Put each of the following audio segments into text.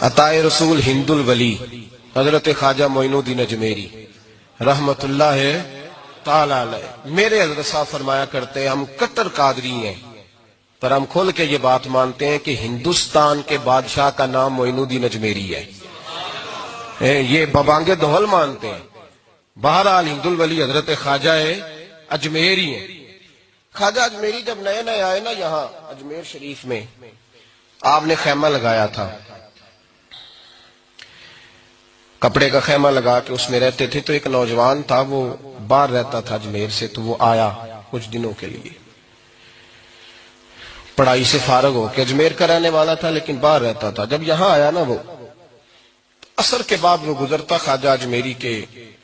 عطائے رسول ہند الولی حضرت خواجہ معین الدین اجمیری رحمت اللہ تعالی علیہ، میرے حضرت صاحب فرمایا کرتے ہیں ہم کٹر قادری ہیں، پر ہم کھول کے یہ بات مانتے ہیں کہ ہندوستان کے بادشاہ کا نام معین الدین اجمیری ہے، یہ ببانگ دہل مانتے ہیں۔ بہرحال ہند الولی حضرت خواجہ اجمیری ہیں۔ خواجہ اجمیری جب نئے نئے آئے نا یہاں اجمیر شریف میں، آپ نے خیمہ لگایا تھا، کپڑے کا خیمہ لگا کے اس میں رہتے تھے۔ تو ایک نوجوان تھا، وہ باہر رہتا تھا اجمیر سے، تو وہ آیا کچھ دنوں کے لیے، پڑھائی سے فارغ ہو کے، اجمیر کا رہنے والا تھا لیکن باہر رہتا تھا۔ جب یہاں آیا نا، وہ عصر کے بعد وہ گزرتا خواجہ اجمیری کے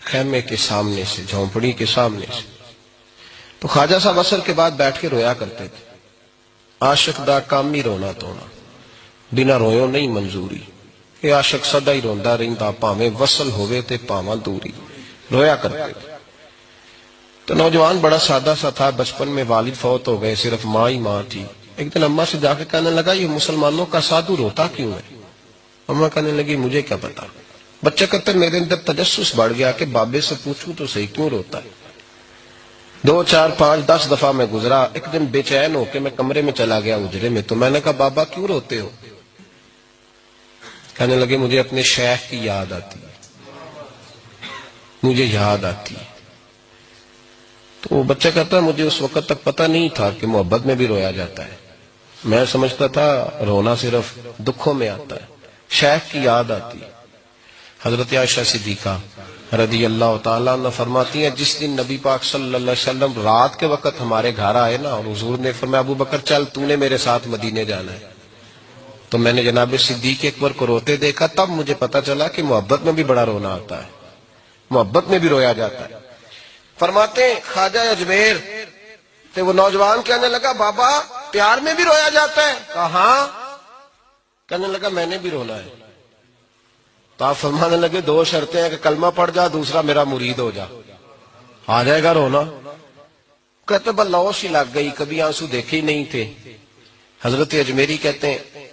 خیمے کے سامنے سے، جھونپڑی کے سامنے سے، تو خواجہ صاحب عصر کے بعد بیٹھ کے رویا کرتے تھے۔ عاشق دا کام ہی رونا تونا، بنا رویوں نہیں منظوری، کہ عاشق سدا ہی روندا رہندا، پاویں وصل ہوئے تے پاواں دوری، رویا کرتے تھے۔ تو نوجوان بڑا سادہ سا تھا، بچپن میں والد فوت ہو گئے، صرف ماں ہی ماں تھی۔ ایک دن اماں سے جا کے کہنے لگا یہ مسلمانوں کا سادھو روتا کیوں ہے؟ اماں کہنے لگی مجھے کیا پتا۔ بچہ کہتا ہے میرے اندر تجسس بڑھ گیا کہ بابے سے پوچھوں تو صحیح کیوں روتا ہے۔ 2 4 5 10 دفعہ میں گزرا، ایک دن بے چین ہو کے میں کمرے میں چلا گیا اجرے میں، تو میں نے کہا بابا کیوں روتے ہو؟ کہنے لگے مجھے اپنے شیخ کی یاد آتی ہے، مجھے یاد آتی ہے۔ تو وہ بچہ کہتا ہے مجھے اس وقت تک پتہ نہیں تھا کہ محبت میں بھی رویا جاتا ہے، میں سمجھتا تھا رونا صرف دکھوں میں آتا ہے، شیخ کی یاد آتی ہے۔ حضرت عائشہ صدیقہ رضی اللہ تعالیٰ عنہ فرماتی ہیں جس دن نبی پاک صلی اللہ علیہ وسلم رات کے وقت ہمارے گھر آئے نا، اور حضور نے فرمایا ابو بکر چل تو نے میرے ساتھ مدینے جانا ہے، تو میں نے جناب صدیق اکبر کو روتے دیکھا، تب مجھے پتا چلا کہ محبت میں بھی بڑا رونا آتا ہے، محبت میں بھی رویا جاتا ہے۔ فرماتے ہیں خواجہ اجمیر تو وہ نوجوان کہنے لگا بابا پیار میں بھی رویا جاتا ہے؟ کہا ہاں۔ کہنے لگا میں نے بھی رونا ہے۔ تو آپ فرمانے لگے 2 شرطیں ہیں کہ کلمہ پڑھ جا، دوسرا میرا مرید ہو جا، آ جائے گا رونا۔ کہتے بلوش ہی لگ گئی، کبھی آنسو دیکھے ہی نہیں تھے۔ حضرت اجمیری کہتے ہیں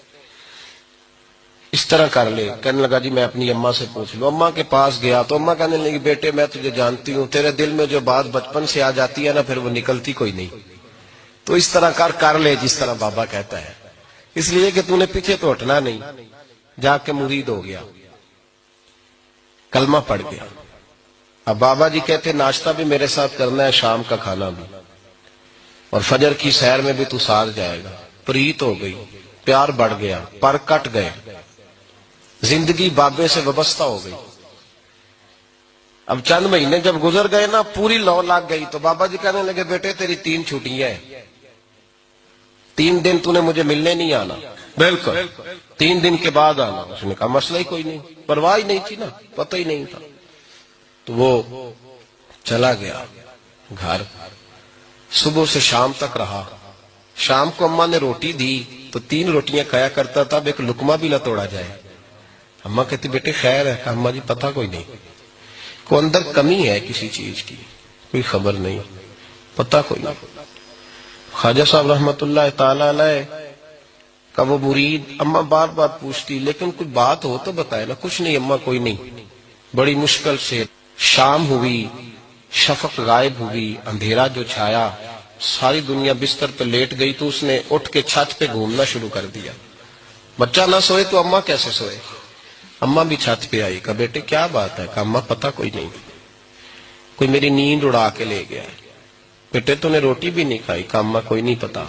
اس طرح کر لے۔ کہنے لگا جی میں اپنی اماں سے پوچھ لوں۔ اماں کے پاس گیا تو اماں کہنے لگی بیٹے میں تجھے جانتی ہوں، تیرے دل میں جو بات بچپن سے آ جاتی ہے نا پھر وہ نکلتی کوئی نہیں، تو اس طرح کر لے جس طرح بابا کہتا ہے، اس لیے کہ تو نے پیچھے تو ہٹنا نہیں۔ جا کے مرید ہو گیا، کلمہ پڑھ گیا۔ اب بابا جی کہتے ناشتہ بھی میرے ساتھ کرنا ہے، شام کا کھانا بھی، اور فجر کی سیر میں بھی تو ساتھ جائے گا۔ پریت ہو گئی، پیار بڑھ گیا، پر کٹ گئے، زندگی بابے سے وابستہ ہو گئی۔ اب چند مہینے جب گزر گئے نا پوری لو لگ گئی، تو بابا جی کہنے لگے بیٹے تیری 3 چھٹیاں ہیں، 3 دن تو نے مجھے ملنے نہیں آنا، بالکل 3 دن کے بعد آنا۔ اس نے کہا مسئلہ ہی کوئی نہیں، پرواہ ہی نہیں تھی نا، پتہ ہی نہیں تھا۔ تو وہ چلا گیا گھر، صبح سے شام تک رہا۔ شام کو اماں نے روٹی دی تو 3 روٹیاں کھایا کرتا تھا، اب ایک لقمہ بھی نہ توڑا جائے۔ اماں کہتی بیٹے خیر ہے؟ اماں جی پتہ کوئی نہیں، کو اندر کمی ہے کسی چیز کی، کوئی خبر نہیں، پتہ کوئی نہیں۔ خواجہ صاحب رحمت اللہ تعالی علیہ کا وہ مرید، اماں بار بار پوچھتی لیکن کوئی بات ہو تو بتائے نا، کچھ نہیں اماں کوئی نہیں۔ بڑی مشکل سے شام ہوئی، شفق غائب ہوئی، اندھیرا جو چھایا، ساری دنیا بستر پہ لیٹ گئی، تو اس نے اٹھ کے چھت پہ گھومنا شروع کر دیا۔ بچہ نہ سوئے تو اماں کیسے سوئے؟ اماں بھی چھت پہ آئی، کہا بیٹے کیا بات ہے؟ کہا اماں پتہ کوئی نہیں، کوئی میری نیند اڑا کے لے گیا ہے۔ بیٹے تو نے روٹی بھی نہیں کھائی؟ کہا اماں کوئی نہیں پتا،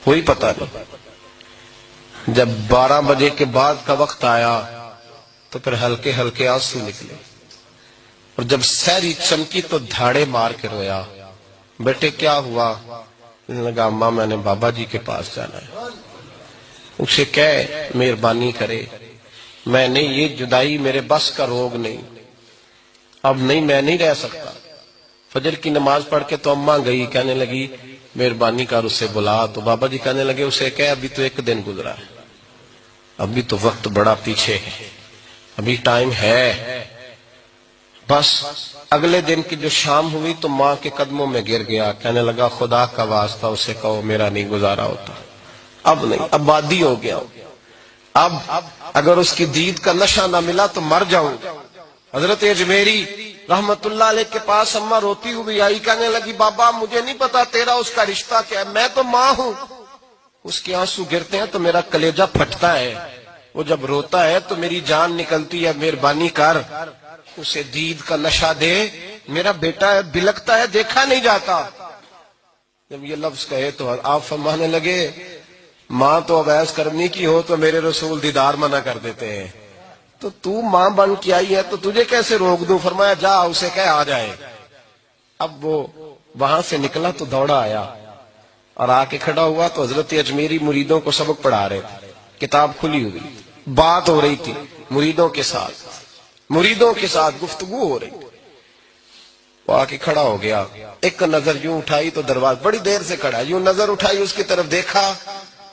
کوئی پتہ نہیں۔ جب 12 بجے کے بعد کا وقت آیا تو پھر ہلکے ہلکے آنسو نکلے، اور جب سحری چمکی تو دھاڑے مار کے رویا۔ بیٹے کیا ہوا؟ لگا اماں میں نے بابا جی کے پاس جانا ہے، اسے کہے مہربانی کرے، میں نہیں، یہ جدائی میرے بس کا روگ نہیں، اب نہیں، میں نہیں رہ سکتا۔ فجر کی نماز پڑھ کے تو اماں گئی، کہنے لگی مہربانی کر اسے بلا، تو بابا جی کہنے لگے اسے کہے ابھی تو 1 دن گزرا ہے، ابھی تو وقت بڑا پیچھے ہے، ابھی ٹائم ہے۔ بس اگلے دن کی جو شام ہوئی تو ماں کے قدموں میں گر گیا، کہنے لگا خدا کا واسطہ اسے کہو میرا نہیں گزارا ہوتا، اب نہیں، اب بادی ہو گیا، اب اگر اس کی دید کا نشہ نہ ملا تو مر جاؤں. حضرت اجمیری رحمت اللہ علیہ کے پاس اماں روتی ہوئی آئی, کہنے لگی بابا مجھے نہیں پتا تیرا اس کا رشتہ کیا ہے, میں تو ماں ہوں. اس کے آنسو گرتے ہیں تو میرا کلیجہ پھٹتا ہے, وہ جب روتا ہے تو میری جان نکلتی ہے. مہربانی کر اسے دید کا نشہ دے, میرا بیٹا ہے بلکتا ہے دیکھا نہیں جاتا. جب یہ لفظ کہے تو آپ فرمانے لگے ماں تو اویس کرنی کی ہو تو میرے رسول دیدار منع کر دیتے ہیں, تو ماں بن کے آئی ہے تو تجھے کیسے روک دوں. فرمایا جا اسے کہہ آ جائے. اب وہ وہاں سے نکلا تو دوڑا آیا اور آ کے کھڑا ہوا تو حضرت اجمیری مریدوں کو سبق پڑھا رہے تھے, کتاب کھلی ہوئی, بات ہو رہی تھی مریدوں کے ساتھ گفتگو ہو رہی. وہ آ کے کھڑا ہو گیا, ایک نظر یوں اٹھائی تو دروازہ, بڑی دیر سے کھڑا, یوں نظر اٹھائی اس کی طرف دیکھا,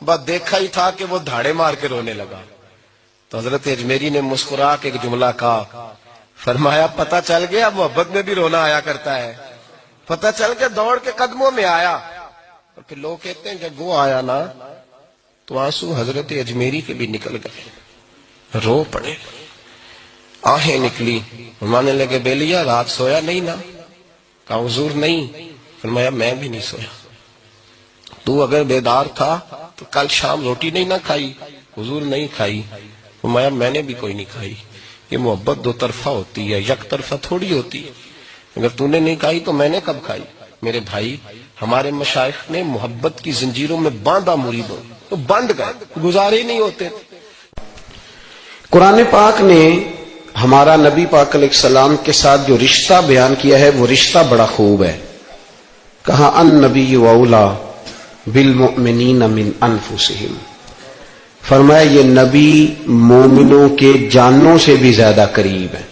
بس دیکھا ہی تھا کہ وہ دھاڑے مار کے رونے لگا. تو حضرت اجمیری نے مسکرا کے ایک جملہ کہا, فرمایا پتہ چل گیا محبت میں بھی رونا آیا کرتا ہے. پتہ چل کے دوڑ کے قدموں میں آیا. اور پھر لوگ کہتے ہیں جب وہ آیا نا تو آنسو حضرت اجمیری کے بھی نکل گئے, رو پڑے, آہیں نکلی. فرمانے لگے بیلیا رات سویا نہیں نا؟ کہا حضور نہیں. فرمایا میں بھی نہیں سویا. تو اگر بیدار تھا تو کل شام روٹی نہیں نہ کھائی؟ حضور نہیں کھائی. فرمایا میں نے بھی کوئی نہیں کھائی. یہ محبت دو طرفہ ہوتی ہے, یک طرفہ تھوڑی ہوتی ہے. اگر تو نے نہیں کھائی تو میں نے کب کھائی؟ میرے بھائی ہمارے مشائخ نے محبت کی زنجیروں میں باندھا مریدوں, تو بند گئے, گزارے ہی نہیں ہوتے. قرآن پاک نے ہمارا نبی پاک علیہ السلام کے ساتھ جو رشتہ بیان کیا ہے وہ رشتہ بڑا خوب ہے. کہا ان نبی اولا بالمؤمنین من انفسہم, فرمایا یہ نبی مومنوں کے جانوں سے بھی زیادہ قریب ہے.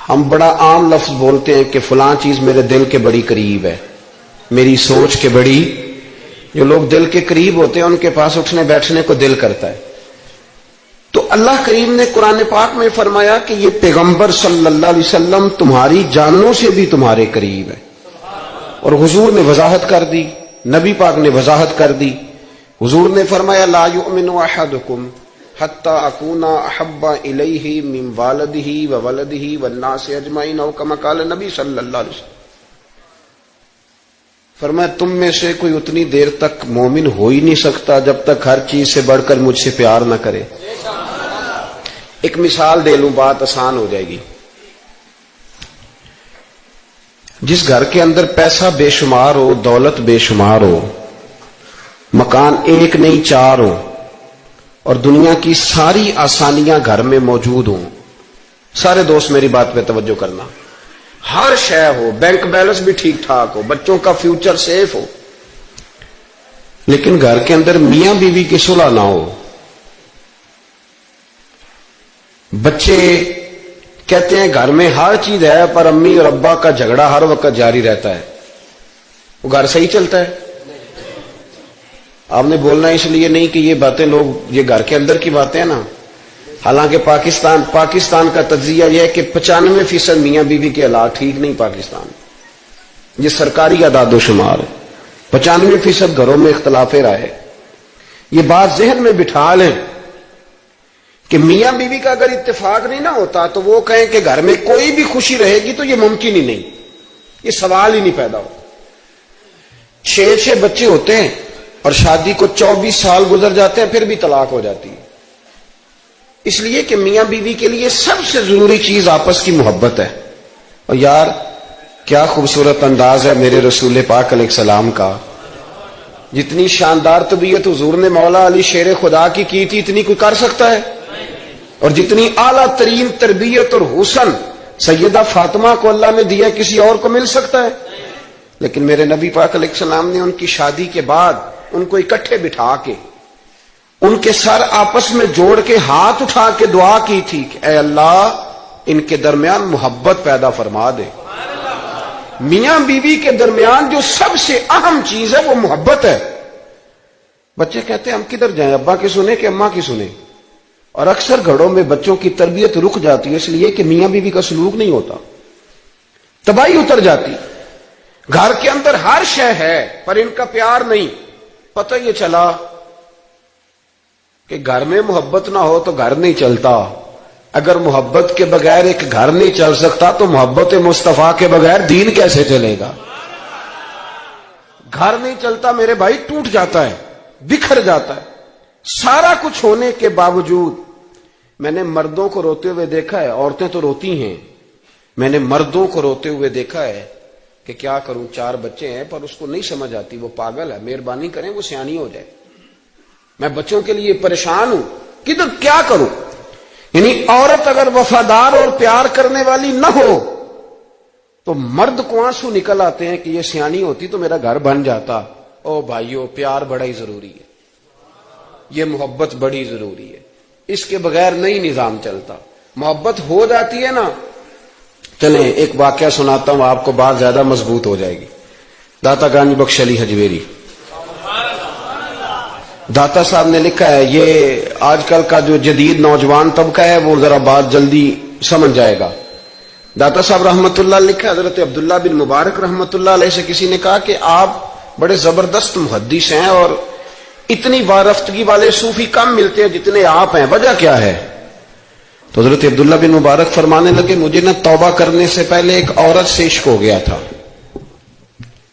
ہم بڑا عام لفظ بولتے ہیں کہ فلاں چیز میرے دل کے بڑی قریب ہے, میری سوچ کے بڑی. جو لوگ دل کے قریب ہوتے ہیں ان کے پاس اٹھنے بیٹھنے کو دل کرتا ہے. تو اللہ کریم نے قرآن پاک میں فرمایا کہ یہ پیغمبر صلی اللہ علیہ وسلم تمہاری جانوں سے بھی تمہارے قریب ہے. اور حضور نے وضاحت کر دی, نبی پاک نے وضاحت کر دی. حضور نے فرمایا لا یؤمن احدکم حتی اکونا احب الیہ من والدہ وولدہ والناس اجمعین او کما قال نبی صلی اللہ علیہ وسلم. فرمایا تم میں سے کوئی اتنی دیر تک مومن ہو ہی نہیں سکتا جب تک ہر چیز سے بڑھ کر مجھ سے پیار نہ کرے. ایک مثال دے لوں, بات آسان ہو جائے گی. جس گھر کے اندر پیسہ بے شمار ہو, دولت بے شمار ہو, مکان ایک نہیں چار ہو, اور دنیا کی ساری آسانیاں گھر میں موجود ہوں, سارے دوست میری بات پہ توجہ کرنا, ہر شے ہو, بینک بیلنس بھی ٹھیک ٹھاک ہو, بچوں کا فیوچر سیف ہو, لیکن گھر کے اندر میاں بیوی کی صلح نہ ہو. بچے کہتے ہیں گھر میں ہر چیز ہے پر امی اور ابا کا جھگڑا ہر وقت جاری رہتا ہے, وہ گھر صحیح چلتا ہے؟ آپ نے بولنا اس لیے نہیں کہ یہ باتیں لوگ, یہ گھر کے اندر کی باتیں ہیں نا. حالانکہ پاکستان کا تجزیہ یہ ہے کہ 95% میاں بیوی کے حالات ٹھیک نہیں. پاکستان یہ سرکاری اعداد و شمار ہے, 95% گھروں میں اختلاف رائے. یہ بات ذہن میں بٹھا لیں کہ میاں بیوی کا اگر اتفاق نہیں نہ ہوتا تو وہ کہیں کہ گھر میں کوئی بھی خوشی رہے گی تو یہ ممکن ہی نہیں, یہ سوال ہی نہیں پیدا ہو. 6 بچے ہوتے ہیں اور شادی کو 24 سال گزر جاتے ہیں پھر بھی طلاق ہو جاتی ہے. اس لیے کہ میاں بیوی کے لیے سب سے ضروری چیز آپس کی محبت ہے. اور یار کیا خوبصورت انداز ہے میرے رسول پاک علیہ السلام کا. جتنی شاندار طبیعت حضور نے مولا علی شیر خدا کی تھی اتنی کوئی کر سکتا ہے؟ اور جتنی اعلیٰ ترین تربیت اور حسن سیدہ فاطمہ کو اللہ نے دیا کسی اور کو مل سکتا ہے؟ لیکن میرے نبی پاک علیہ السلام نے ان کی شادی کے بعد ان کو اکٹھے بٹھا کے ان کے سر آپس میں جوڑ کے ہاتھ اٹھا کے دعا کی تھی کہ اے اللہ ان کے درمیان محبت پیدا فرما دے. میاں بیوی کے درمیان جو سب سے اہم چیز ہے وہ محبت ہے. بچے کہتے ہیں ہم کدھر جائیں, ابا کی سنیں کہ اماں کی سنیں؟ اور اکثر گھروں میں بچوں کی تربیت رک جاتی ہے اس لیے کہ میاں بیوی کا سلوک نہیں ہوتا, تباہی اتر جاتی. گھر کے اندر ہر شے ہے پر ان کا پیار نہیں. پتہ یہ چلا کہ گھر میں محبت نہ ہو تو گھر نہیں چلتا. اگر محبت کے بغیر ایک گھر نہیں چل سکتا تو محبت مصطفیٰ کے بغیر دین کیسے چلے گا؟ گھر نہیں چلتا میرے بھائی، ٹوٹ جاتا ہے، بکھر جاتا ہے. سارا کچھ ہونے کے باوجود میں نے مردوں کو روتے ہوئے دیکھا ہے. عورتیں تو روتی ہیں، میں نے مردوں کو روتے ہوئے دیکھا ہے کہ کیا کروں، 4 بچے ہیں پر اس کو نہیں سمجھ آتی، وہ پاگل ہے، مہربانی کریں وہ سیانی ہو جائے. میں بچوں کے لیے پریشان ہوں، کدھر کیا کروں. یعنی عورت اگر وفادار اور پیار کرنے والی نہ ہو تو مرد کو آنسو نکل آتے ہیں کہ یہ سیانی ہوتی تو میرا گھر بن جاتا. او بھائیو، پیار بڑا ہی ضروری ہے، یہ محبت بڑی ضروری ہے، اس کے بغیر نہیں نظام چلتا. محبت ہو جاتی ہے نا. چلیں ایک واقعہ سناتا ہوں آپ کو، بات زیادہ مضبوط ہو جائے گی. داتا گانج بخش علی حجویری داتا صاحب نے لکھا ہے، یہ آج کل کا جو جدید نوجوان طبقہ ہے وہ ذرا بات جلدی سمجھ جائے گا. داتا صاحب رحمت اللہ لکھا ہے، حضرت عبداللہ بن مبارک رحمت اللہ علیہ سے کسی نے کہا کہ آپ بڑے زبردست محدث ہیں اور اتنی وارفتگی والے صوفی کم ملتے ہیں جتنے آپ ہیں، وجہ کیا ہے؟ تو حضرت عبداللہ بن مبارک فرمانے لگے، مجھے نہ توبہ کرنے سے پہلے ایک عورت سے عشق ہو گیا تھا.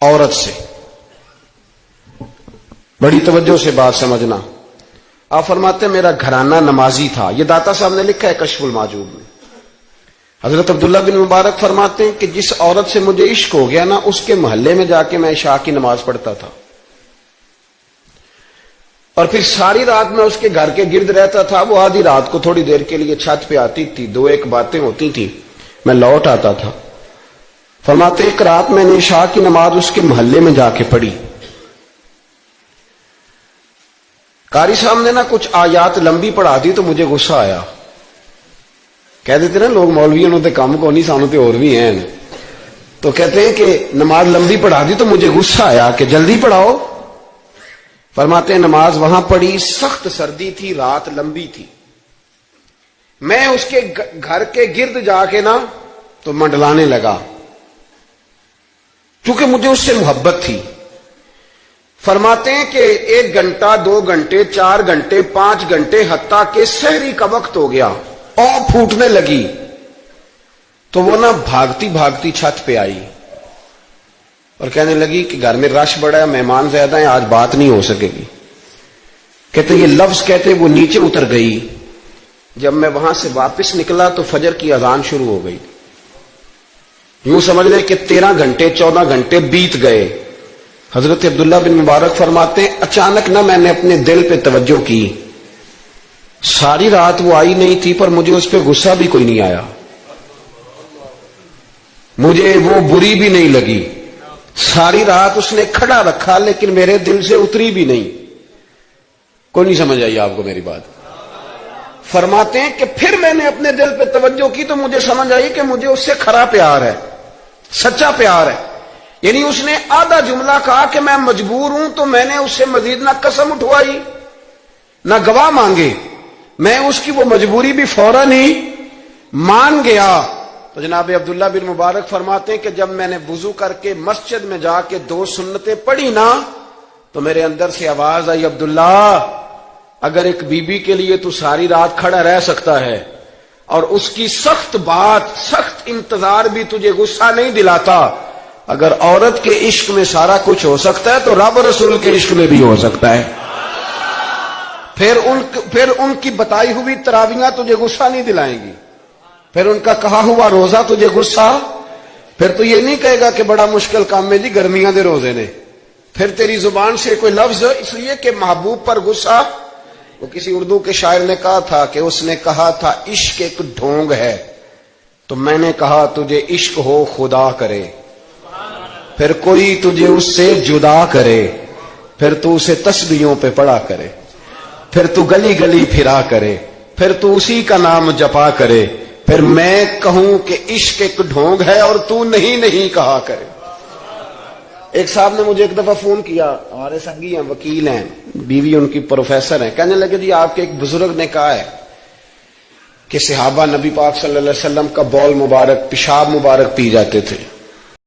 عورت سے. بڑی توجہ سے بات سمجھنا. آپ فرماتے ہیں میرا گھرانہ نمازی تھا. یہ داتا صاحب نے لکھا ہے کشف المعجوب میں. حضرت عبداللہ بن مبارک فرماتے ہیں کہ جس عورت سے مجھے عشق ہو گیا نا، اس کے محلے میں جا کے میں عشاء کی نماز پڑھتا تھا اور پھر ساری رات میں اس کے گھر کے گرد رہتا تھا. وہ آدھی رات کو تھوڑی دیر کے لیے چھت پہ آتی تھی، 2-1 باتیں ہوتی تھی، میں لوٹ آتا تھا. فرماتے ایک رات میں نے عشاء کی نماز اس کے محلے میں جا کے پڑھی. قاری صاحب نے نا کچھ آیات لمبی پڑھا دی تو مجھے غصہ آیا. کہہ دیتے نا لوگ مولویوں تے کام کو نہیں، سانو تے اور بھی ہیں. تو کہتے ہیں کہ نماز لمبی پڑھا دی تو مجھے غصہ آیا کہ جلدی پڑھاؤ. فرماتے ہیں نماز وہاں پڑھی، سخت سردی تھی، رات لمبی تھی. میں اس کے گھر کے گرد جا کے نا تو منڈلانے لگا کیونکہ مجھے اس سے محبت تھی. فرماتے ہیں کہ 1 گھنٹہ 2 گھنٹے 4 گھنٹے 5 گھنٹے حتیٰ کہ سحری کا وقت ہو گیا اور پھوٹنے لگی تو وہ نا بھاگتی بھاگتی چھت پہ آئی اور کہنے لگی کہ گھر میں رش بڑا ہے، مہمان زیادہ ہیں، آج بات نہیں ہو سکے گی. کہتے یہ لفظ کہتے وہ نیچے اتر گئی. جب میں وہاں سے واپس نکلا تو فجر کی اذان شروع ہو گئی. یوں سمجھ لیں کہ 13 گھنٹے 14 گھنٹے بیت گئے. حضرت عبداللہ بن مبارک فرماتے ہیں اچانک نہ میں نے اپنے دل پہ توجہ کی. ساری رات وہ آئی نہیں تھی پر مجھے اس پہ غصہ بھی کوئی نہیں آیا، مجھے وہ بری بھی نہیں لگی. ساری رات اس نے کھڑا رکھا لیکن میرے دل سے اتری بھی نہیں. کوئی نہیں سمجھ آئی آپ کو میری بات؟ فرماتے ہیں کہ پھر میں نے اپنے دل پہ توجہ کی تو مجھے سمجھ آئی کہ مجھے اس سے کھرا پیار ہے، سچا پیار ہے. یعنی اس نے آدھا جملہ کہا کہ میں مجبور ہوں تو میں نے اس سے مزید نہ قسم اٹھوائی نہ گواہ مانگے، میں اس کی وہ مجبوری بھی فوراً ہی مان گیا. تو جناب عبداللہ بن مبارک فرماتے ہیں کہ جب میں نے وضو کر کے مسجد میں جا کے 2 سنتیں پڑھی نا تو میرے اندر سے آواز آئی، عبداللہ اگر ایک بی بی کے لیے تو ساری رات کھڑا رہ سکتا ہے اور اس کی سخت بات سخت انتظار بھی تجھے غصہ نہیں دلاتا، اگر عورت کے عشق میں سارا کچھ ہو سکتا ہے تو رب رسول کے عشق میں بھی ہو سکتا ہے. پھر ان کی بتائی ہوئی تراویحاں تجھے غصہ نہیں دلائیں گی، پھر ان کا کہا ہوا روزہ تجھے غصہ، پھر تو یہ نہیں کہے گا کہ بڑا مشکل کام میں جی گرمیاں دے روزے نے. پھر تیری زبان سے کوئی لفظ، اس لیے کہ محبوب پر غصہ. وہ کسی اردو کے شاعر نے کہا تھا کہ اس نے کہا تھا عشق ایک ڈھونگ ہے، تو میں نے کہا تجھے عشق ہو خدا کرے، پھر کوئی تجھے اس سے جدا کرے، پھر تو اسے تسبیحوں پہ پڑا کرے، پھر تو گلی گلی پھرا کرے، پھر تو اسی کا نام جپا کرے، پھر میں کہوں کہ عشق ایک ڈھونگ ہے اور تو نہیں کہا کرے. ایک صاحب نے مجھے ایک دفعہ فون کیا، ہمارے سنگی ہیں، وکیل ہیں، بیوی ان کی پروفیسر ہیں. کہنے لگے جی آپ کے ایک بزرگ نے کہا ہے کہ صحابہ نبی پاک صلی اللہ علیہ وسلم کا بول مبارک پیشاب مبارک پی جاتے تھے.